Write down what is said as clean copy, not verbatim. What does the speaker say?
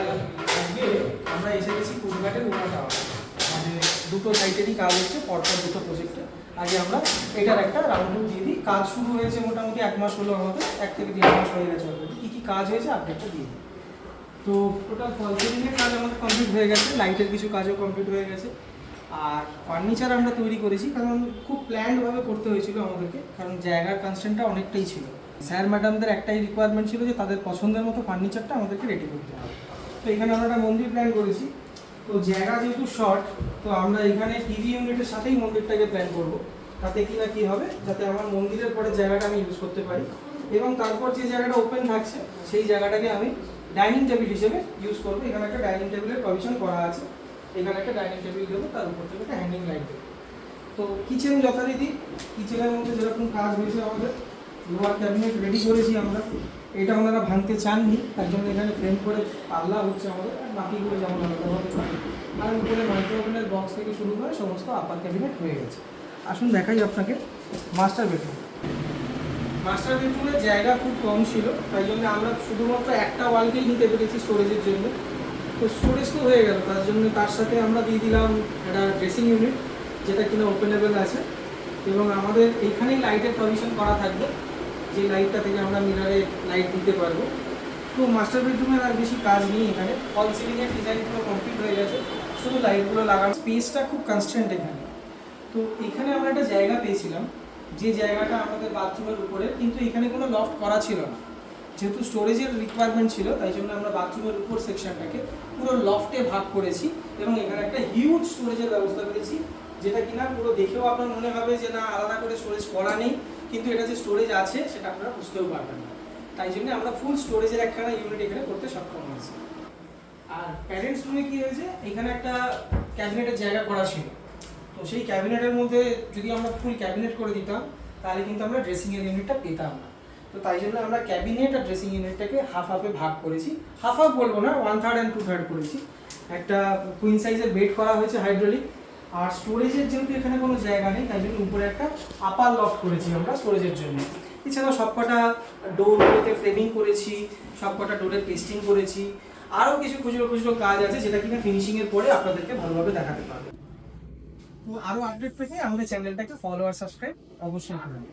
আজকে আমরা এসে গেছি কুটঘাটের উমা টাওয়ার, মানে দুটো সাইটেরই কাজ হচ্ছে পরপর দুটো প্রজেক্টে। আগে আমরা এটার একটা রাউন্ড দিয়ে দিই। কাজ শুরু হয়েছে মোটামুটি 1 মাস হলো, আমাদের 1 থেকে 1.5 মাস হয়ে গেছে অলরেডি। কী কী কাজ হয়েছে আপডেটটা দিয়ে দিই। তো টোটাল ফল সিলিংয়ের কাজ আমাদের কমপ্লিট হয়ে গেছে, লাইটের কিছু কাজও কমপ্লিট হয়ে গেছে। আর ফার্নিচার আমরা তৈরি করেছি, কারণ খুব প্ল্যান্ডভাবে করতে হয়েছিল আমাদেরকে, কারণ জায়গার কনস্ট্যান্টটা অনেকটাই ছিল। স্যার ম্যাডামদের একটাই রিকোয়ারমেন্ট ছিল যে তাদের পছন্দের মতো ফার্নিচারটা আমাদেরকে রেডি করতে হবে। তো এখানে আমরা একটা মন্দির প্ল্যান করেছি। তো জায়গা যেহেতু শর্ট, তো আমরা এখানে টিভি ইউনিটের সাথেই মন্দিরটাকে প্ল্যান করব। তাতে কি না কী হবে, যাতে আমার মন্দিরের পরে জায়গাটা আমি ইউজ করতে পারি, এবং তারপর যে জায়গাটা ওপেন থাকছে সেই জায়গাটাকে আমি ডাইনিং টেবিল হিসেবে ইউজ করবো। এখানে একটা ডাইনিং টেবিলের প্রভিশন করা আছে, এখানে একটা ডাইনিং টেবিল দেবো, তার উপর থেকে একটা হ্যাঙ্গিং লাইট দেবো। তো কিচেন যথারীতি কিচেনের মধ্যে যেরকম কাজ হয়েছে, আমাদের লোয়ার ক্যাবিনেট রেডি করেছি আমরা। এটা ওনারা ভাঙতে চাননি, তার জন্য এখানে ফ্রেম করে পাল্লা হচ্ছে আমাদের, আর বাকিগুলো যেমন আলাদাভাবে হয়। আর উপরে মাইক্রোওভেনের বক্স থেকে শুরু করে সমস্ত আপার ক্যাবিনেট হয়ে গেছে। আসুন দেখাই আপনাকে মাস্টার বেডরুম। মাস্টার বেডরুমের জায়গা খুব কম ছিল, তাই জন্য আমরা শুধুমাত্র একটা ওয়ালকেই নিতে পেরেছি স্টোরেজের জন্য। তো স্টোরেজ তো হয়ে গেল, তার জন্য তার সাথে আমরা দিয়ে দিলাম একটা ড্রেসিং ইউনিট, যেটা কিনা ওপেনেবল আছে, এবং আমাদের এইখানেই লাইটের প্রভিশন করা থাকবে, যে লাইটটা থেকে আমরা মিরারে লাইট দিতে পারবো। তো মাস্টার বেডরুমের আর বেশি কাজ নেই, এখানে ফল সিলিংয়ের ডিজাইনগুলো কমপ্লিট হয়ে গেছে, শুধু লাইটগুলো লাগানো। স্পেসটা খুব কনস্ট্যান্ট এখানে। তো এখানে আমরা একটা জায়গা পেয়েছিলাম, যে জায়গাটা আমাদের বাথরুমের উপরে, কিন্তু এখানে কোনো লফট করা ছিল না। যেহেতু স্টোরেজের রিকোয়ারমেন্ট ছিল, তাই জন্য আমরা বাথরুমের উপর সেকশনটাকে পুরো লফটে ভাগ করেছি, এবং এখানে একটা হিউজ স্টোরেজের ব্যবস্থা করেছি, যেটা কিনা পুরো দেখেও আপনার মনে হবে যে না আলাদা করে স্টোরেজ করা নেই, কিন্তু এটা যে স্টোরেজ আছে সেটা আপনারা বুঝতেও পারবেন না। তাই জন্য আমরা ফুল স্টোরেজের একখানা ইউনিট এখানে করতে সক্ষম হয়েছি। আর প্যারেন্টস রুমে কী হয়েছে, এখানে একটা ক্যাবিনেটের জায়গা করা ছিল। তো সেই ক্যাবিনেটের মধ্যে যদি আমরা ফুল ক্যাবিনেট করে দিতাম, তাহলে কিন্তু আমরা ড্রেসিংয়ের ইউনিটটা পেতাম না। তো তাই জন্য আমরা ক্যাবিনেট আর ড্রেসিং ইউনিটটাকে হাফ হাফে ভাগ করেছি। হাফ হাফ বলবো না, 1/3 and 2/3 করেছি। একটা কুইন সাইজের বেড করা হয়েছে হাইড্রোলিক। আর স্টোরেজের যেহেতু এখানে কোনো জায়গা নেই, তাই জন্য উপরে একটা আপার লফট করেছি আমরা স্টোরেজের জন্য। এছাড়াও সবকটা ডোরগুলোতে ফ্রেমিং করেছি, সবকটা ডোরের পেস্টিং করেছি। আরও কিছু খুচরো খুচরো কাজ আছে, যেটা কিনা ফিনিশিংয়ের পরে আপনাদেরকে ভালোভাবে দেখাতে পারবো। তো আরও আপডেট পেতে আমাদের চ্যানেলটাকে ফলো আর সাবস্ক্রাইব অবশ্যই করুন।